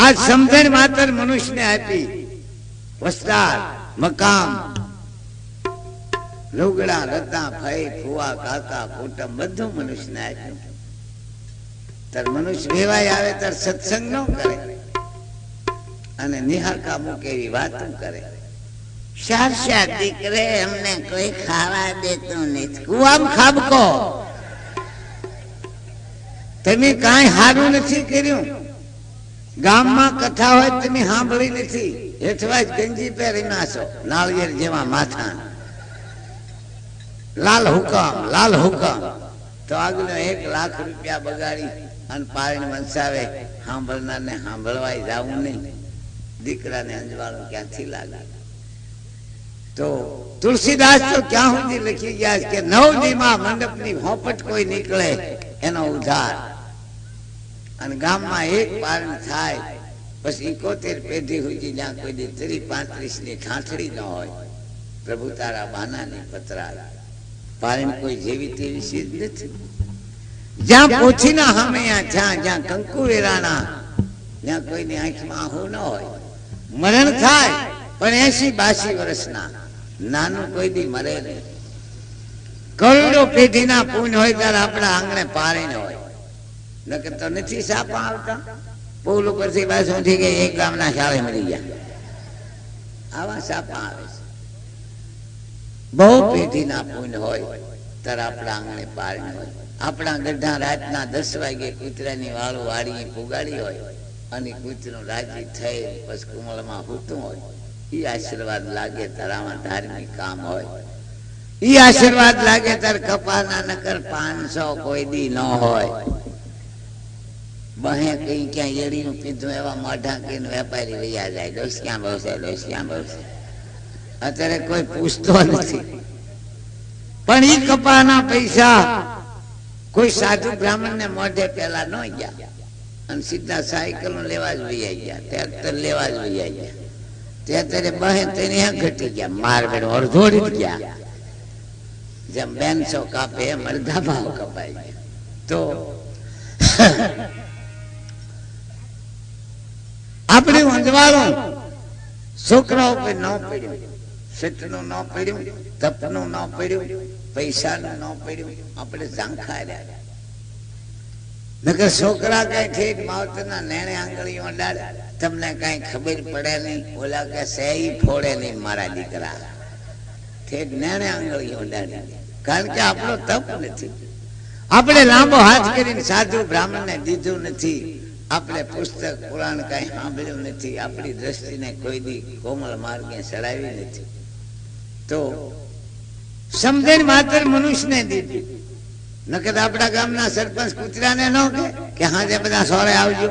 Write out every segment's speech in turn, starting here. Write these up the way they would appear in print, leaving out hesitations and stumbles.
આજ સમજણ માત્ર મનુષ્યને આપી, વસ્તાર, મકામ, લુગડા, રત્તા, ફઈ, ફુવા, કાકા, કુટુંબ બધું મનુષ્યને આપ્યું. તાર મનુષ્ય વેવાય આવે તાર સત્સંગ ન કરે અને નિહાળકા મૂકે એવી વાતો કરે. શારશા દીકરે અમને કોઈ ખાવા દેતું નથી. કુવામ ખાબકો. તમે કાંઈ સારું નથી કર્યું. ગામમાં કથા હોય તમે સાંભળી નથી. હેઠવા જ ગંજી પહેરીમાં છો, નાળિયેર જેવા માથા. લાલ હુકમ, લાલ હુકમ. તો આગળ 1 લાખ રૂપિયા બગાડી અને પાણી વંચાવે. સાંભળનારને સાંભળવાય જવું નહીં. દીકરાને અંજવાળું ક્યાંથી લાગે? તો તુલસીદાસ તો ક્યાં સુધી લખી ગયા કે 9 દીમાં મંડપની હોપટ કોઈ નીકળે એનો ઉધાર. અને ગામમાં 1 પારણ થાય પછી 71 પેઢી સુધી જ્યાં કોઈ દી 30-35 ની ઠાઠડી ન હોય. પ્રભુ તારા બાનાની પતરા પારણ કોઈ જેવી તેવી સીધ નથી. જ્યાં પોછીના હામૈયા, જ્યાં કંકુ વેરાણા, જ્યાં કોઈની આંખમાં આહુ ન હોય. મરણ થાય પણ 80-82 વર્ષના. નાનું કોઈ દી મરે નહીં. કરોડો પેઢીના પૂન હોય ત્યારે આપણા આંગણે પારીને હોય. નકર તો નથી સાપા આવતા. પુલ ઉપરથી બાજુ થઈ ગઈ 1 ગામના શાળે મરી ગયા. આવા સાપા આવે છે. બહુ પેઢીના પૂન હોય ત્યારે આપણા આંગણે પારીને હોય. આપણા ગઢા રાતના 10 વાગે કૂતરાની વાળું વાળી પુગાડી હોય અને કૂતરું રાજી થઈ પછી કુમળમાં હૂતું હોય. ઈ આશીર્વાદ લાગે તારામાં ધાર્મિક કામ હોય. ઈ આશીર્વાદ લાગે તાર કપાના નકર 500 કોઈ દી ન હોય. બહે કઈ ક્યાં એડીનું પીધું એવા મોઢા કહીને વેપારી વૈયા જાય. ડોસ ક્યાં બહશે, ડોસ ક્યાં બહશે. અત્યારે કોઈ પૂછતો નથી. પણ ઈ કપાના પૈસા કોઈ સાધુ બ્રાહ્મણ ને મોઢે પેલા ન ગયા અને સીધા સાયકલ લેવા જ વૈયા ગયા, ટ્રેક્ટર લેવા જ વૈયા ગયા. ત્યારે બહે તેને ઘટી ગયા. માર બેડો અડધોડી ગયા. જેમ 200 કાપે એમ અડધા ભાવ કપાઈ ગયા. તો આપણે અંજવાળું છોકરાઓ પર ન પડ્યું, સતનું ન પડ્યું, તપનું ન પડ્યું, પૈસાનું ન પડ્યું. આપણે ઝાંખાર્યા. નકર છોકરા કઈ ઠેઠ માવતરના નેણે આંગળીઓ અડાડે, તમને કઈ ખબર પડે નહીં. ઓલા કે સેઈ ફોડે નહીં મારા દીકરા. ઠેઠ નેણે આંગળીઓ અડાડે. કારણ કે આપણો તપ નથી. આપણે લાંબો હાથ કરીને સાધુ બ્રાહ્મણને દીધું નથી. આપણે પુસ્તક પુરાણ કઈ સાંભળ્યું નથી. આપણી દ્રષ્ટિને કોઈ દી કોમળ માર્ગે ચડાવી નથી. તો સમજણ માત્ર મનુષ્યને દીધી. નકર આપણા ગામના સરપંચ કૂતરાને ન કે હાજે બધા સોરે આવજો.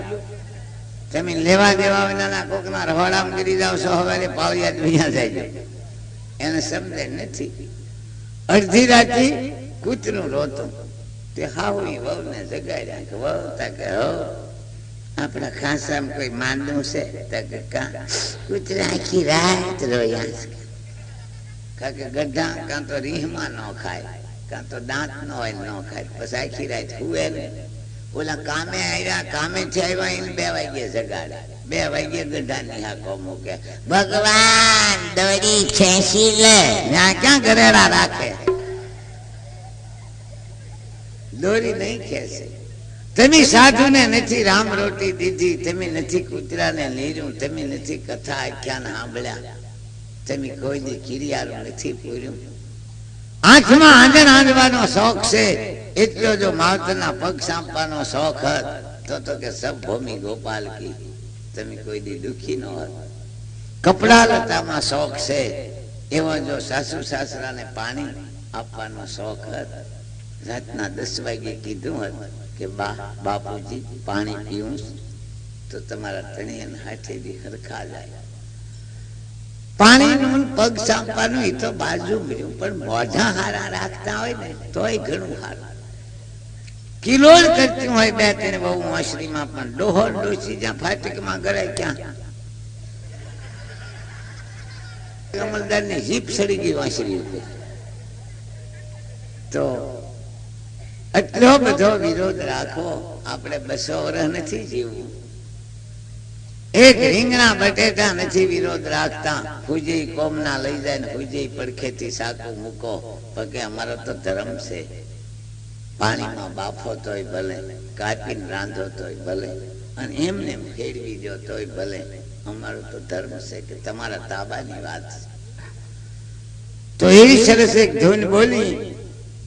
તમે લેવા દેવા વિનાના કોકના રવાડામાં ગીરી જાવ છો, હવે પાળિયા દુનિયા જાય. એને સમજણ નથી. અડધી રાતે કૂતરું રોતું. તે હાવી વહુને જગાડ્યા કે વહુ તા કે હો આપણા ખાસામાં કોઈ માંદું છે? કૂતરા આખી રાત રોયા. કારણ કે ગઢા કાં તો રીહમાં ન ખાય, કાં તો દાંત ન હોય ન ખાય. પછી આખી રાત હુએ ને. ઓલા કામે આવ્યા, કામેથી આવ્યા એને 2 વાગ્યે જગાડે. 2 વાગ્યે ગઢાની હાકો મૂકે. ભગવાન દોરી ખેંચી લે. ત્યાં ક્યાં ગરેડા રાખે? દોરી નહીં ખેંચે. તમે સાધુને નથી રામ રોટી દીધી, તમે નથી કૂતરાને લીધું, તમે નથી કથા આખ્યાન સાંભળ્યા, તમે કોઈ દી કિરિયારું નથી પૂર્યું. આંખમાં આંજણ આંજવાનો શોખ છે. એટલો જો માવતરના પગ સાંપવાનો શોખ હતો તો કે સબ ભૂમિ ગોપાલ કી. તમે કોઈ દી દુખી ન હોત. કપડા લતામાં શોખ છે. એવો જો સાસુ સાસરાને પાણી આપવાનો શોખ હતો, રાતના 10 વાગે કીધું હતું કે બાપુજી પાણી પીવું તો તમારા તણિયાના હાથેથી હરખા જાય. પાણીનું પગ સાંપવાનું એ તો બાજુ મળ્યું, પણ મોઢા હારા રાખતા હોય ને તોય ઘણું સારું. કિલો જ કરતી હોય 2-3 બહુ મોસરીમાં, પણ ડોહો ડોસી જ્યાં ફાટકમાં ગળે ક્યાં અમલદારની જીપ સડી ગઈ વાંસળી ઉપર. તો એટલો બધો વિરોધ રાખો. આપણે 200 વર્ષ નથી જીવવું. એક રીંગણા બટેટા નથી વિરોધ રાખતા, ફૂજી કોમના લઈ જાય ને ફૂજી પડખેથી સાકું મૂકો, પગે અમારો તો ધર્મ છે, પાણીમાં બાફો તોય ભલે, કાપીને રાંધો તોય ભલે, અને એમને ફેરવી દો તોય ભલે, અમારો તો ધર્મ છે કે તમારા તાબાની વાત છે. તો એવી સરસ એક ધૂન બોલી,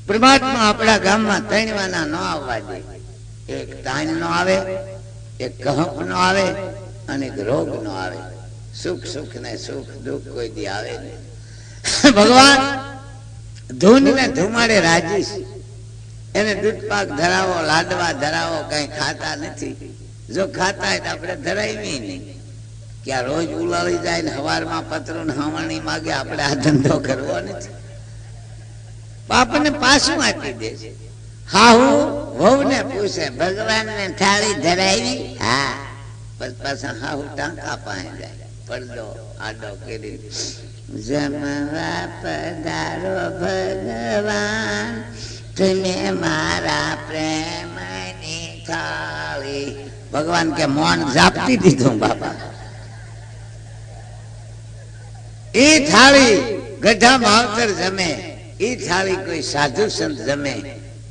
પરમાત્મા આપણા ગામમાં ત્રણ વાના ન આવવા દે. એક તાણ નો આવે, એક કહપ નો આવે, અને એક રોગ નો આવે. સુખ સુખ ને સુખ, દુઃખ કોઈ દી આવે નહીં. ભગવાન ધૂન ને ધુમાડે રાજી છે. એને દૂધ પાક ધરાવો, લાડવા ધરાવો, કઈ ખાતા નથી. જો ખાતા હોય તો આપણે ધરાવી નહીં. કે આ રોજ ઉલાળી જાય ને હવારમાં પતરું હવાણી માગે, આપણે આ ધંધો કરવો નથી. આપણને પાછું આપી દે છે. હા હું વહુ ને પૂછે, ભગવાન ને થાળી ધરાવી? હા. પાછા હા હું ટાંકા પાસે જાય, પડદો આડો કરી, જમવા પધારો ભગવાન, તમે મારા પ્રેમની થાળી. ભગવાન કે મોન ઝાપટી દીધું બાપા. એ થાળી ગઢા માવતર જમે, એ થાળી કોઈ સાધુ સંત જમે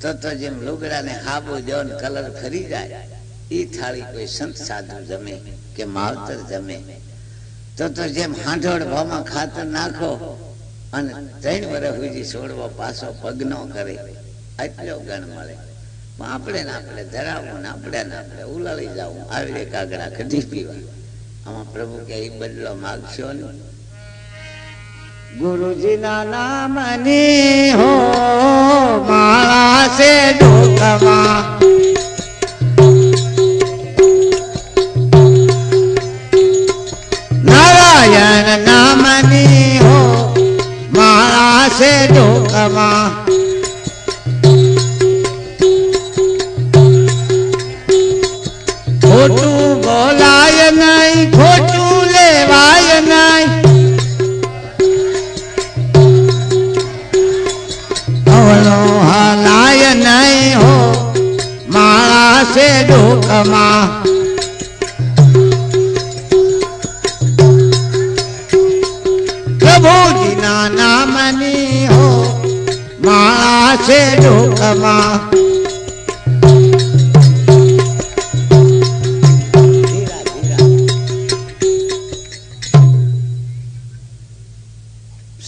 તો જેમ લુગડાને હાબુ જો કલર ફરી જાય, એ થાળી કોઈ સંત સાધુ જમે કે માવતર જમે તો જેમ હાંઢોળ ભાવમાં ખાતર નાખો અને 3 વર્ષ સુધી છોડવો પાછો પગ ન કરે, એટલો ગણ મળે. આપણે ને આપણે ધરાવવું ને આપણે ઉલાળી જવું, આવી એક કાગડા કઢી પીવા. આમાં પ્રભુ કે એ બદલો માગશો ને. ગુરુજી ના નામની હો માળા સે ઢોકમાં, નારાયણ નામની હો માળા સે ઢોકમાં, ખોટું બોલાય નહીં, ખોટું લેવાય નહીં, હલાય નહીં હો માળા સે ઢોકમાં. પ્રભુજીના નામની હો માળા સે ઢોકમાં.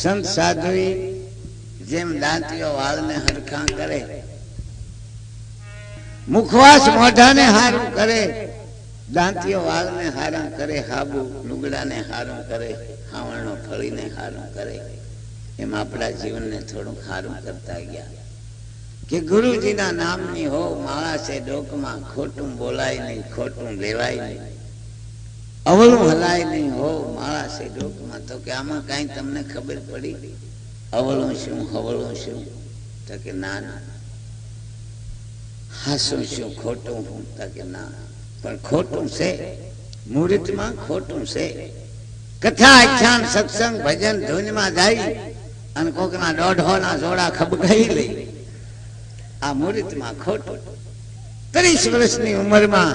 સંત સાધુ જેમ દાંતીઓ વાળને હરખા કરે, મુખવાસ મોઢાને હારું કરે, દાંતીઓ વાળને હારા કરે, હાબુ લુગડાને હારું કરે, હાવણો ફળીને હારું કરે, એમ આપણા જીવનને થોડુંક હારું કરતા ગયા. કે ગુરુજીના નામની હો માળા છે ડોકમાં, ખોટું બોલાય નહીં, ખોટું લેવાય નહીં, અવળું હલાય નહીં હો માળા છે ડોકમાં. તો કે આમાં કઈ તમને ખબર પડી? અવળું શું હવળું શું? તો કે ના ના. હાસું શું ખોટું હું? તો કે ના, પણ ખોટું છે, મુહૂર્તમાં ખોટું છે. કથા આખ્યાન સત્સંગ ભજન ધૂનમાં જાય અને કોકના 1.5 જોડા ખબકાઈ લઈ, આ મુહૂર્તમાં ખોટું. 30 વર્ષની ઉંમરમાં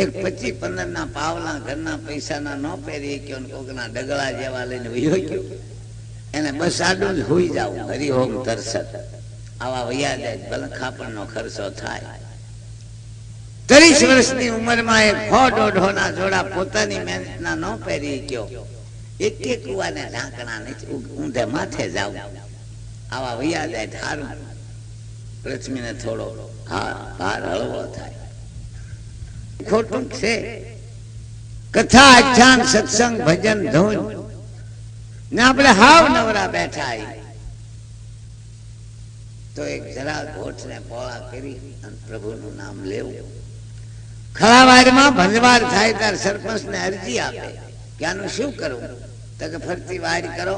એક 25-15 ના પાવલા ઘરના પૈસાના ન પહેરી ગયો, કોકના ડગલા જેવા લઈને વયો ગયો. એને બસ આડું જ હોઈ જાવ, હરિઓમ તરસત. આવા વૈયા જાય, ભલે ખાપણનો ખર્ચો થાય. 30 વર્ષની ઉંમરમાં એક 1.5 ના જોડા પોતાની મહેનતના ન પહેરી ગયો. એક કુવાને ઢાંકણા નથી, ઊંધે માથે જાવ. આવા વૈયા જાય થારું, પૃથ્વીને થોડો ભાર હળવો થાય. ખોટું છે. કથા આખ્યાન સત્સંગ ભજન ધૂન ને આપણે હાવ નવરા બેઠા તો એક જરા ગોઠને પોળા કરી અને પ્રભુનું નામ લેવું. ખરા વારમાં ભંજવાર થાય ત્યારે સરપંચ ને અરજી આપે કે આનું શું કરવું? તો કે ફરતી વાડ કરો,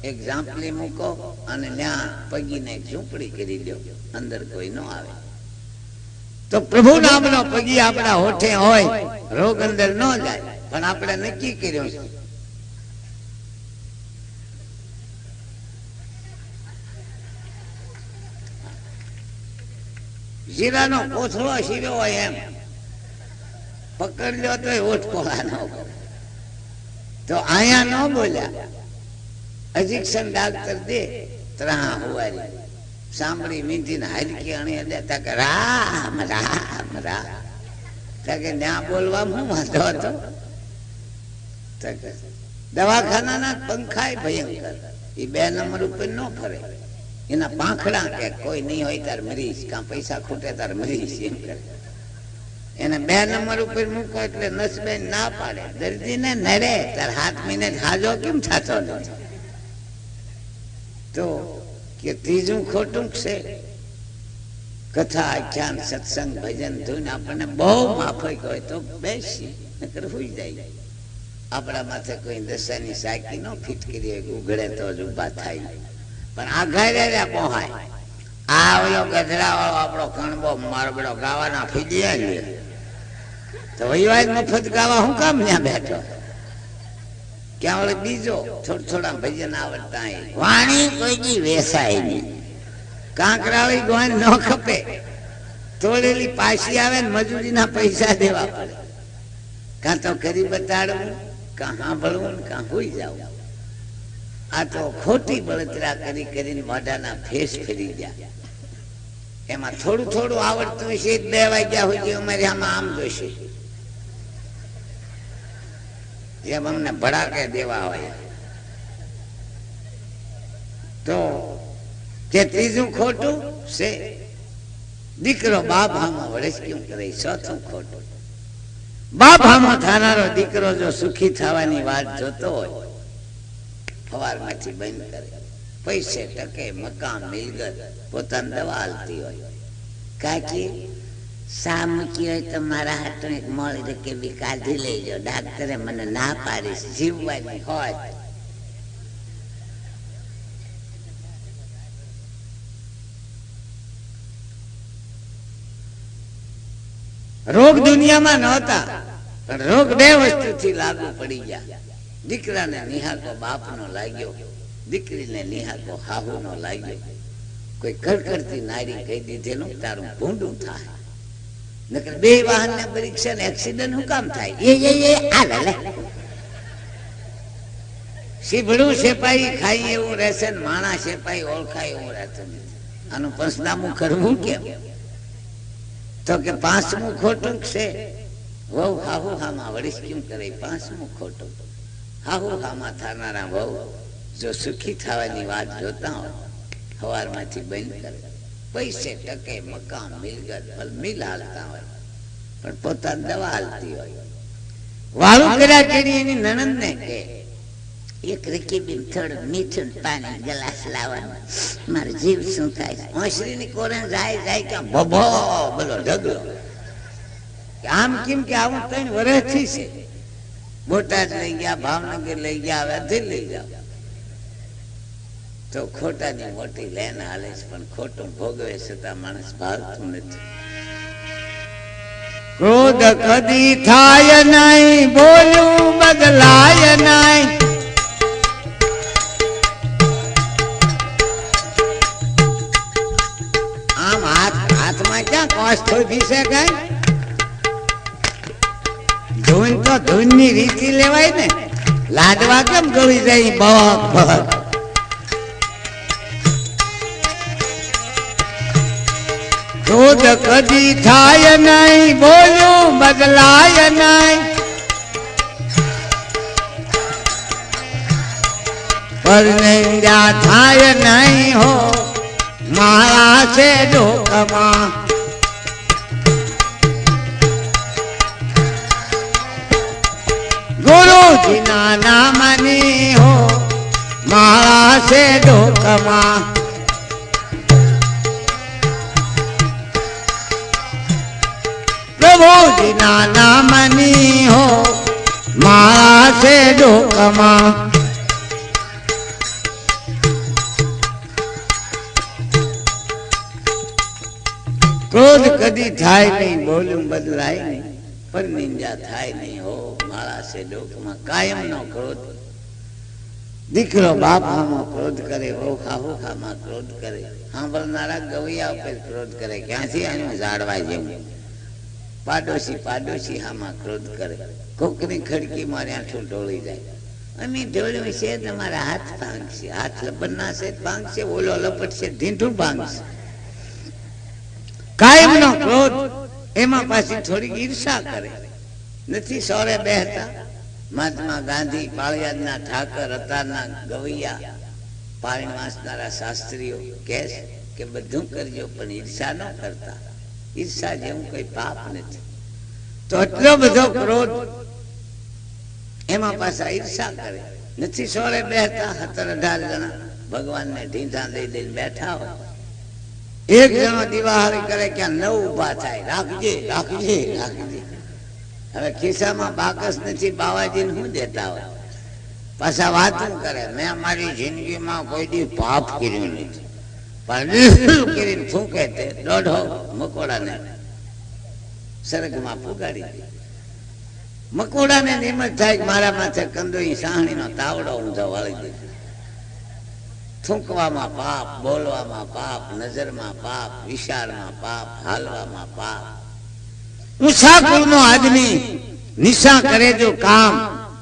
એક ઝાંપલી મૂકો અને ત્યાં પગીને એક ઝૂંપડી કરી દો, અંદર કોઈ ન આવે. તો પ્રભુ નામનો પગી આપણા હોઠે હોય, રોગ અંદર ન જાય. પણ આપણે નક્કી કર્યું છે જીરાનો કોથળો શીર્યો હોય એમ પકડ લો તો ઓઠ પોળા ન કરે. તો અહીંયા ન બોલ્યા. અજીક્ષણ ડાક્ટર દે ત્રા હોવારી સાંભળી મીઠી ને હાલકી અણી દેતા કે રામ રામ રામ. કે ત્યાં બોલવા હું વાંધો હતો. દવાખાના પંખા ભયંકર, એ 2 નંબર ઉપર ન ફરે. એના પાંખડા કે કોઈ નહીં હોય તાર મરીશ, કાં પૈસા ખૂટે તાર મરીશ એમ કરે. એને 2 નંબર ઉપર મૂકો એટલે નસબેન ના પાડે. દર્દીને નડે તાર 7 મહિને હાજો કેમ થતો નથી. તો કે ત્રીજું ખોટું છે. કથા આખ્યાન સત્સંગ ભજન ધૂન આપણને બહુ માફક હોય તો બેસી, નકર હોઈ જાય. આપણા માથે કોઈ દશાની સાકી ન ફિટ કરી હોય, ઉઘડે તો જ ઉભા થાય. પણ આ ઘરે પોહાય. આ ઓલો ગધડા વાળો આપણો કણબો મારબડો ગાવાના ફીડિયા લે તો વહીવાજ મફત ગાવા હું કામ ત્યાં બેઠો. ક્યાં વળે બીજો થોડા ભજન આવડતા વાણી કોઈ દી વેસાય નહીં. કાંકરાળી ગોણ ન ખપે. તોડેલી પાછી આવે ને મજૂરીના પૈસા દેવા પડે. કાં તો કરી બતાડવું, કાં સાંભળવું, કાં હોઈ જવું. આ તો ખોટી બળતરા કરી કરીને મોઢાના ફેસ ફેરી ગયા. એમાં થોડું થોડું આવડતું હશે. 2 વાગ્યા સુધી અમારે આમાં આમ જોઈશે, જેમ અમને ભડાકે દેવા હોય. તો કે ત્રીજું ખોટું છે દીકરો બાપ હામો વળેસ કેમ કરે. ચોથું ખોટું, બાપ હામો થનારો દીકરો જો સુખી થવાની વાત જોતો હોય, સવારમાંથી બંધ કરે. પૈસે ટકે મકાન મિલગત પોતાની દવા હાલતી હોય. કાકી સા મૂકી હોય તો મારા હાથો એક મળી રકે બી કાઢી લેજો, ડાક્ટરે મને ના પાડીશ, જીવવાની હોય. રોગ દુનિયામાં નહોતા, પણ રોગ 2 વસ્તુથી લાગુ પડી ગયા. દીકરાને નિહાકો બાપનો લાગ્યો, દીકરીને નિહાકો હાહુનો લાગ્યો. કોઈ કડકડતી નારી કહી દીધેલું તારું ભૂંડું થાય. નકર 2 વાહનના પરીક્ષા એક્સિડન્ટ હું કામ થાય? શીભડું સેપાઈ ખાઈ એવું રહેશે ને માણા સેપાઈ ઓળખાય એવું રહેતું નથી. આનું પંચનામું કરવું કેમ? તો કે 5મું ખોટું છે. વહુ હાહુ હામાં વળીશ કેમ કરે? 5મું ખોટું. હાહુ હામાં થનારા વહુ જો સુખી થવાની વાત જોતા હોય, સવારમાંથી બંધ કરે. પૈસે ટકે મકાન મિલગત મિલ હાલતા હોય, પણ પોતાની દવા હાલતી હોય. વાળું કર્યા કરી એની નણંદને કે એક રકીબી થોડું મીઠું પાણી ગ્લાસ લાવવાનું, મારો જીવ શું થાય. ઓસરીની કોરે જાય કે ભભો બોલો ઢગલો. આમ કેમ કે આવું 3 વર્ષથી છે. બોટાદ લઈ ગયા, ભાવનગર લઈ ગયા, હવે લઈ જાવ. તો ખોટાની મોટી લેન હાલે છે, પણ ખોટું ભોગવે છતાં માણસ ભાવતું નથી. ક્રોધ કદી થાય નહીં, બોલું બદલાય નહીં. આમ હાથમાં ક્યાં કોસ થોભી છે કઈ? ધૂન તો ધૂન ની રીતિ લેવાય ને. લાડવા કેમ ગળી જાય બક બક? ક્રોધ કદી થાય નહીં, બોલું બદલાય નહીં. પરનિંદા થાય નહીં હો મારા છે ડોકમાં. ગુરુજીના નામની હો મારા છે ડોકમાં. પ્રભુજીના નામની હો મારા છે ડોકમાં. ક્રોધ કદી થાય નહીં, બોલું બદલાય નહીં. પરનિંદા થાય નહીં હો મારા છે ડોકમાં. કાયમ નો ક્રોધ. દીકરો બાપ હામો ક્રોધ કરે, વહુ હાહુ હામાં ક્રોધ કરે, સાંભળનારા ગવૈયા ઉપર ક્રોધ કરે. ક્યાંથી આનું જાળવા જેવું? પાડોશી પાડોશી હામાં ક્રોધ કરે, કોકની ખડકી મારે આઠું ઢોળી જાય. અમે ઢોળ્યું છે તમારા હાથ ભાંગશે, હાથ લબરના છે ભાંગશે, ઓલો લપટશે ઢીંઢું ભાંગશે. કાયમનો ક્રોધ, એમાં પાછી થોડી ઈર્ષા કરે. નથી સોરે બેહતા મહાત્મા ગાંધી, પાળિયાદના ઠાકર, અતારના ગવૈયા, પાણી વાંચનારા શાસ્ત્રીઓ કહે કે બધું કરજો પણ ઈર્ષા ન કરતા. ઈર્ષા જેવું કોઈ પાપ નથી. તો એટલો બધો ક્રોધ, એમાં પાછા ઈર્ષા કરે. નથી સોળે બેહતા 17-18 જણા ભગવાનને ઢીંઢા દઈ દઈને બેઠા હોય. એક જણો દિવાહરી કરે કે 9 ઉભા થાય, રાખજે રાખજે રાખજે. હવે ખિસ્સામાં બાકસ નથી, બાવાજીને શું દેતા હોય? પાછા વાતું કરે, મેં મારી જિંદગીમાં કોઈ દી પાપ કર્યું નથી. પણ કરીને ફૂંકે તે દોઢો મકોડાને સરગમાં પુગાડી દે. મકોડાને એમ જ થાય કે મારા માથે કંદોઈ સાહણીનો તાવડો ઊંધો વાળી દે. થૂંકવામાં પાપ, બોલવામાં પાપ, નજરમાં પાપ, વિચારમાં પાપ, હાલવામાં પાપ. ઊંચા કુળનો આદમી નિશા કરે જો કામ,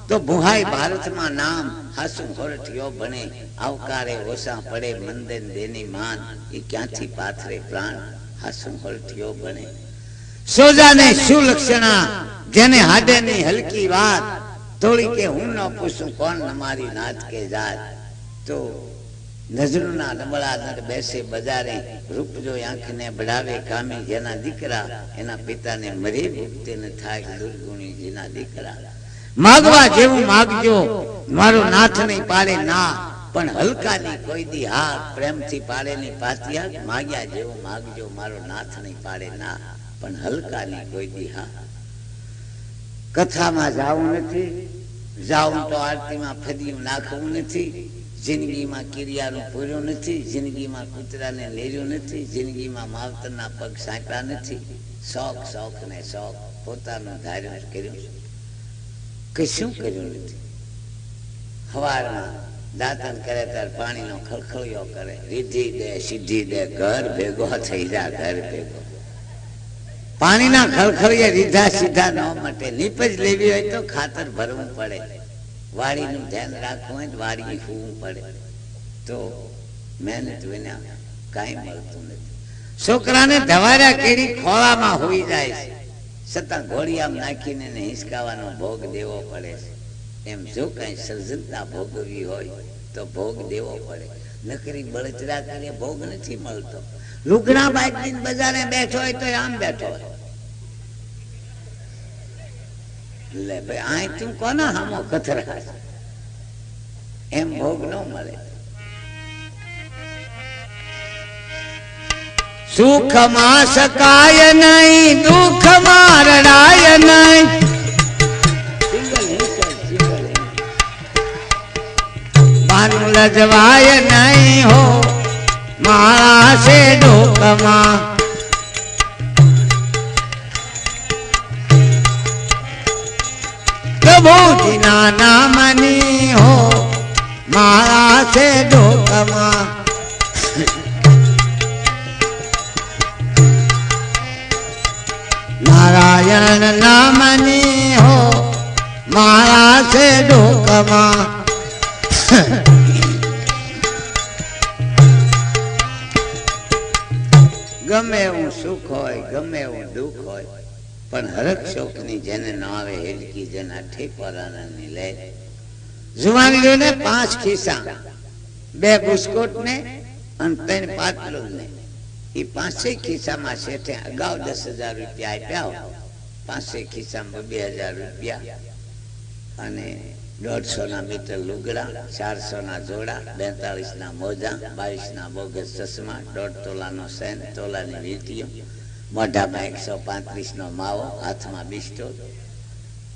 તો ભુહાઈ ભારતમાં નામ. હાસુ હોરઠિયો બને, આવકારે ઓસા પડે, મંદન દેની માન. એ ક્યાંથી પાથરે પ્રાણ, હાસુ હોરઠિયો બને. સોજાને શું લક્ષણા, જેને હાડેની હલકી વાત. તોડી કે હું ન પૂછું કોણ નમારી નાથ કે જાત. તો નજરોના નબળા નર બેસે બજારે, રૂપ જો આંખને બઢાવે કામી. જેના દીકરા એના પિતાને મરે ભૂખતે ન થાય, દુર્ગુણી જેના દીકરા. માગવા જેવું માગજો, મારો નાથ નહીં પાડે ના, પણ હલકાની કોઈ દી હા. પ્રેમથી પાડે ની પાતિયા, માગ્યા જેવું માગજો, મારો નાથ નહીં પાડે ના, પણ હલકાની કોઈ દી હા. કથામાં જાવું નથી, જાવું તો આરતીમાં ફદિયું નાખવું નથી. જિંદગીમાં કિરિયાનું પૂર્યું નથી, જિંદગીમાં કૂતરાને લેર્યું નથી, જિંદગીમાં માવતરના પગ સાંકળા નથી. શોખ શોખ ને શોખ, પોતાનું ધાર્યું કર્યું, કશું કર્યું નથી. હવારમાં દાંતન કરે ત્યારે પાણીનો ખળખળિયો કરે, રીધી દે સીધી દે, ઘર ભેગો થઈ જા ઘર ભેગો. પાણીના ખળખળિયે રીધા સીધા ન મટે. નીપજ લેવી હોય તો ખાતર ભરવું પડે, વાડીનું ધ્યાન રાખવું હોય તો વાડી ફૂવું પડે. તો મહેનત વિના કાંઈ મળતું નથી. છોકરાને ધવાર્યા કેરી ખોળામાં હોઈ જાય છે, છતાં ઘોડિયામ નાખીને હિંચકાવાનો ભોગ દેવો પડે છે. એમ જો કઈ સર્જનતા ભોગવવી હોય તો ભોગ દેવો પડે. નકરી બળતરા કરીએ ભોગ નથી મળતો. લુગડા બાંધીને બજારે બેઠો હોય તો આમ બેઠો હોય. લે ભાઈ આ તું કોના હામો કથરા, એમ ભોગ ન મળે. સુખમાં સકાય નહીં, દુઃખમાં રડાય નહીં. બાનું લજવાય નહીં હો, માળા છે ડોકમાં. પ્રભુજીના નામની હો, માળા છે ડોકમાં. નારાયણ નામની હો, માળા છે ડોકમાં. ગમે એવું સુખ હોય, ગમે એવું દુઃખ હોય, પણ હરક શોકની જેને ન આવે હેલકી, જેના ઠેકવાળાની લે. જુવાનીઓ ને 5 ખિસ્સા, 2 બુસ્કોટ ને અને 3 પાટલું ને. એ 5 ખિસ્સામાં શેઠે અગાઉ 10,000 રૂપિયા આપ્યા હોય. 5 ખિસ્સામાં 2,000 રૂપિયા અને 150 મીટર લુગડા, 400 ના જોડા, 42 ના મોજા, 22 ના બોગસ ચશ્મા, 1.5 તોલાનો સેન, તોલાની વીંટીઓ, મોઢામાં 135 નો માવો, હાથમાં બિસ્ટોલ.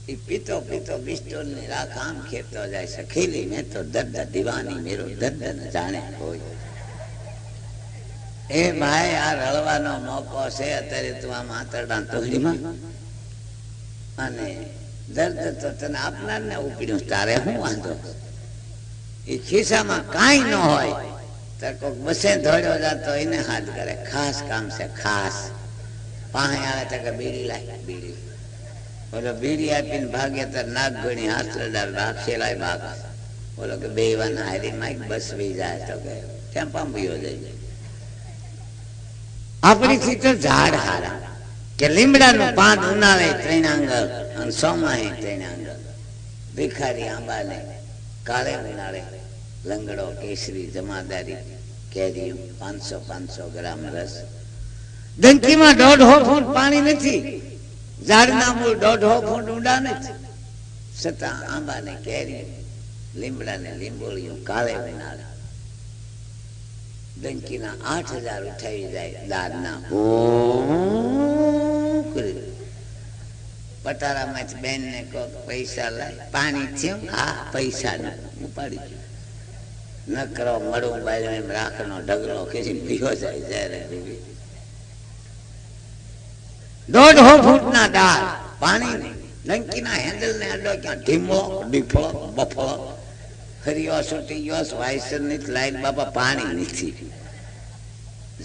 એ પીતો પીતો બિસ્ટોલ ની રાખ આમ ખેતો જાય છે. ખેલી મેં તો દર્દ દીવાની મેરો દર્દ ન જાણે હોય. એ ભાઈ આ રળવાનો મોકો છે અત્યારે, તું આમ આંતરડા તોડીમાં, અને દર્દ તો તને આપનાર ને ઉપડ્યું, તારે શું વાંધો? એ ખિસ્સામાં કાંઈ ન હોય તો કોઈક બસે ધોડ્યો જતો એને હાથ કરે. ખાસ કામ છે, ખાસ પાસે આવે તો કે બીડી લાય બીડી, બોલો બીડી આપીને ભાગે તો નાક ગણી હાથ લડાવે ભાગ સેલાય ભાગ, બોલો કે બે વાના હારી માઇક બસ વી જાય તો કે ત્યાં પાંપીઓ જાય. આપણી તો ઝાડ હારા કે લીમડાનું પાન ઉનાળે 3 આંગળ અને સોમાહે 3 આંગળ, ભિખારી આંબાને કાળે ઉનાળે લંગડો કેસરી જમાદારી કેરીઓ 500 ગ્રામ રસ. ડંકીમાં 1.5 ફૂટ પાણી નથી, ઝાડના મૂળ 1.5 ફૂટ ઊંડા નથી, છતાં આંબાને કેરી લીમડાને લીંબોળીઓ કાળે ઉનાળે ડંકીના 8000 ઉઠાવી જાય દાદના પટારામાંથી બેન ને કહો પૈસા લાય, પાણી થયું હા પૈસા ને ઉપાડી ગયો, નકરો મળું બાજુ એમ રાખનો ઢગલો ખેંચીને પીવો જાય. જયારે 1.5 ફૂટના દાળ પાણી નહીં, ડંકીના હેન્ડલ ને અડો ક્યાં ઢીમો ડીફળો બફળો હરિયો છૂટી ગયો વાયસર ની લાઈન બાપા પાણી નથી.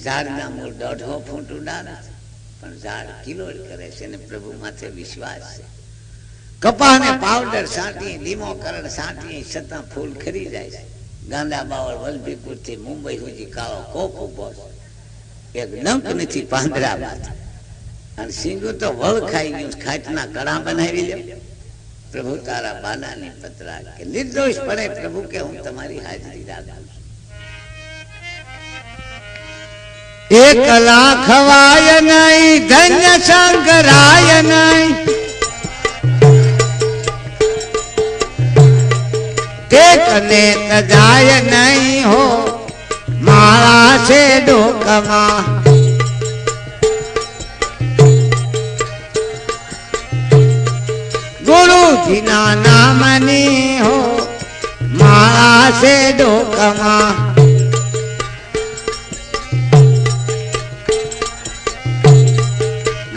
ઝાડના મૂળ 1.5 ફૂટ ઊંડા નથી પણ ઝાડ કિલોડ કરે છે ને પ્રભુ માથે વિશ્વાસ છે. કપાને પાવડર સાંટી લીમો કરણ સાંટી છતાં ફૂલ ખરી જાય છે. ગાંડા બાવળ વલભીપુર થી મુંબઈ સુધી કાળો કોક ઉભો એક નંક નથી પાંદડામાં, અને સિંગું તો વળ ખાઈ ગયું, ખાટના કડા બનાવી લે. પ્રભુ તારા બાનાની પતરા કે નિર્દોષ પડે પ્રભુ કે હું તમારી હાજરી રાખું. 1 લાખ વાય નહીં ધન્ય શંકરાય નહીં, ટેકને તજાય નહીં હો માળા છે ડોકમાં. ગુરુજીના નામની હો માળા છે ડોકમાં.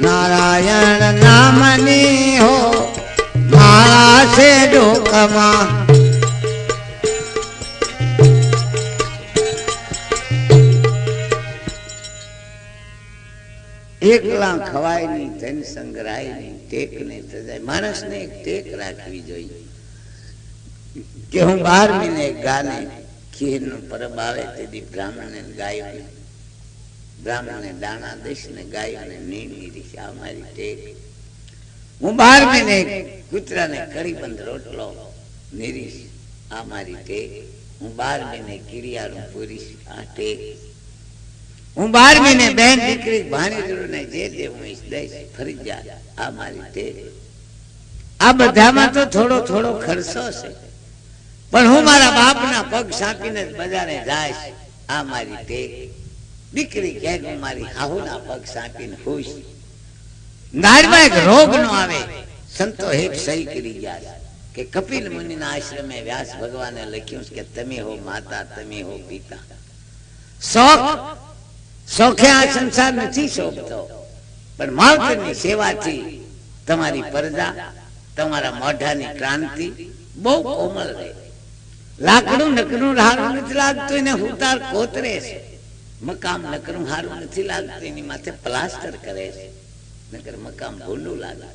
નારાયણ નામની હો માળા છે ડોકમાં. એકલા ખવાય નહીં, ધન સંગ્રહાય નહીં, ટેક ને તજાય. માણસને એક ટેક રાખવી જોઈએ કે હું 12 મહિને ગાને ખીરનો પરબ આવે તેથી બ્રાહ્મણને ગાયોને બ્રાહ્મણને દાણા દઈશ ને ગાયોને નીણી દઈશ. આ મારી ટેક. હું 12 મહિને કૂતરાને કડીબંધ રોટલો નીરીશ. આ મારી ટેક. હું 12 મહિને કીડિયાળું પૂરીશ. આ ટેક. હું 12 મહિને બેન દીકરી ભાણેજોને જે હું દઈશ ફરજિયાત. આ મારી ટેક. આ બધામાં તો થોડો થોડો ખર્ચો છે, પણ હું મારા બાપના પગ સાંપીને બજારે જાય. આ મારી ટેક. દીકરી કહે હું મારી હાહુના પગ સાંપીને ખુશ. નારમાં એક રોગ નો આવે. સંતો હેત સહી કરી ગયા કે કપિલ મુનિના આશ્રમે વ્યાસ ભગવાને લખ્યું કે તમે હો માતા, તમે હો પિતા. શોખે આ સંસાર નથી શોભતો, પણ માવતરની સેવાથી તમારી પરદા, તમારા મોઢાની ક્રાંતિ બહુ કોમળ રહે. લાકડું નકરું હારું નથી લાગતું એને ઉતાર કોતરે છે. મકામ નકરું હારું નથી લાગતું એની માથે પ્લાસ્ટર કરે છે, નકર મકામ ભૂંડું લાગે.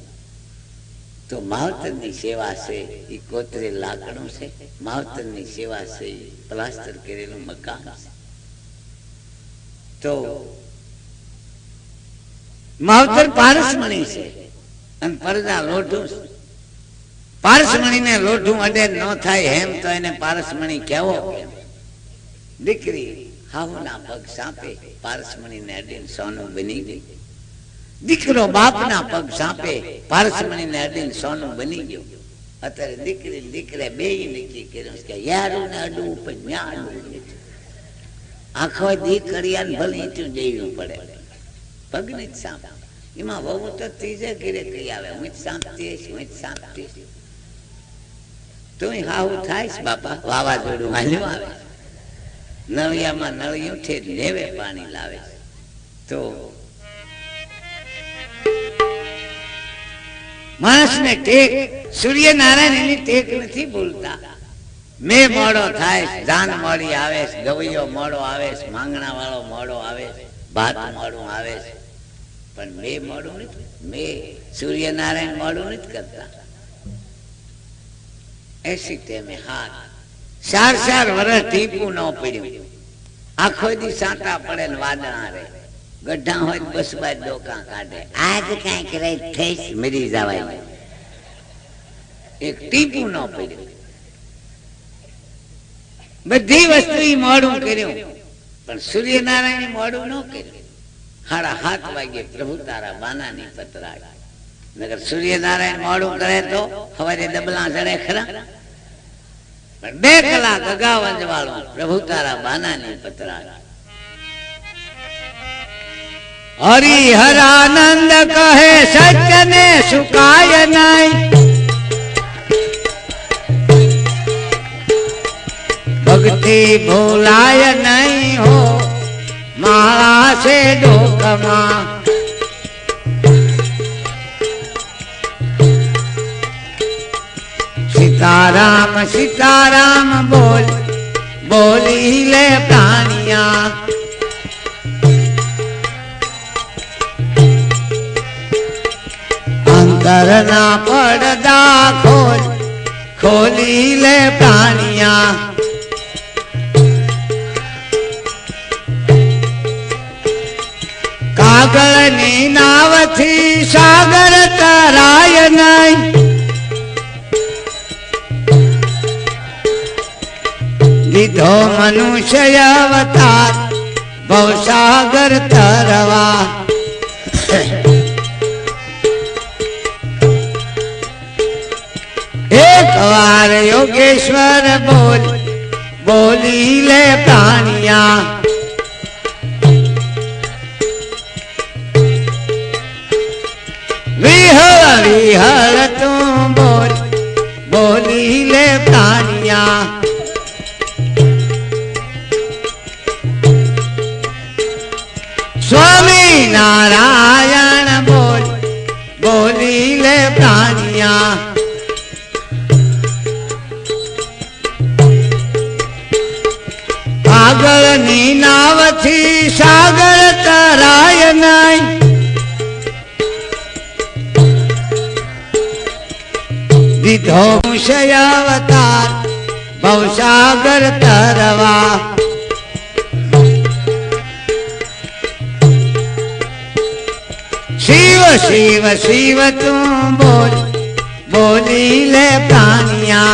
તો માવતરની સેવા છે એ કોતરે લાકડું છે, માવતરની સેવા છે એ પ્લાસ્ટર કરેલું મકાન છે. તો માવતર પારસમણી છે અને પરદા લોઢું છે. પારસમણીને લોઢું અડે ન થાય એમ તો એને પારસમણી કેવો કેમ? દીકરી હાહુના પગ સાંપે પારસમણીને અડીને સોનું બની ગઈ. દીકરો બાપના પગ સાંપે પારસમણીને અડીને સોનું બની ગયો. અત્યારે દીકરી દીકરે બે નક્કી કર્યું કે યારું ને અડવું પણ ન્યા અડવું. આખો દીકરીયાને ભલે ઈટું દેવું પડે, પગને જ સાંપ. એમાં વહુ તો ત્રીજે ઘરે કઈ આવે હું જ સાંપતી હું જ સાંપતી. તું હાવું થાય બાપા. વાવાઝોડું હાલ્યું આવે, નળિયામાં નળિયું છે, નેવે પાણી લાવે. તો માણસને ટેક, સૂર્યનારાયણ એની ટેક નથી ભૂલતા. મેં મોડો થાય, ધાન મોડી આવે, ગવૈયો મોડો આવે, માંગણા વાળો મોડો આવે, ભાત મોડું આવે, પણ મેં મોડું નથી, મેં સૂર્યનારાયણ મોડું નથી કરતા. એસી ટેમે હાથ 4 વર્ષ ટીપું ન પડ્યું, આખો દી સાંટા પડે ને વાદળા રે, ગઢા હોય બસ બાદ ડોકા કાઢે. આજ કઈક રાત થઈશ મરી જવાય, એક ટીપું ન પડ્યું. બધી વસ્તુ મોડું કર્યું, પણ સૂર્યનારાયણ મોડું ન કર્યું. 7:30 વાગે પ્રભુ તારા બાનાની પતરાય. નગર સૂર્યનારાયણ મોડું કરે તો સવારે ડબલા ચડે ખરા, પણ 2 કલાક અગાઉ અંજવાળું પ્રભુ તારા બાનાની પતરાય. હરિહરાનંદ કહે સત્ય ને સુકાય નહીં, ભક્તિ ભૂલાય નહીં હો માળા સે ડોકમાં. સીતારામ સીતારામ બોલ બોલી લે પ્રાણિયા, અંતરના પડદા ખોલ ખોલી લે પ્રાણિયા. કાગળની નાવથી સાગર તરાય નહીં, લીધો મનુષ્ય અવતાર ભવસાગર તરવા. એક વાર યોગેશ્વર બોલ બોલી લે પ્રાણિયા, વિહળ વિહળ તું બોલ બોલી લે પ્રાણિયા. સ્વામી નારાયણ બોલ બોલી લે પ્રાણિયા. કાગળની નાવથી સાગર તરાય નહીં, દીધો મુષય અવતાર ભવસાગર તરવા. શિવ શિવ શિવ તું બોલ બોલી લે પ્રાણિયા,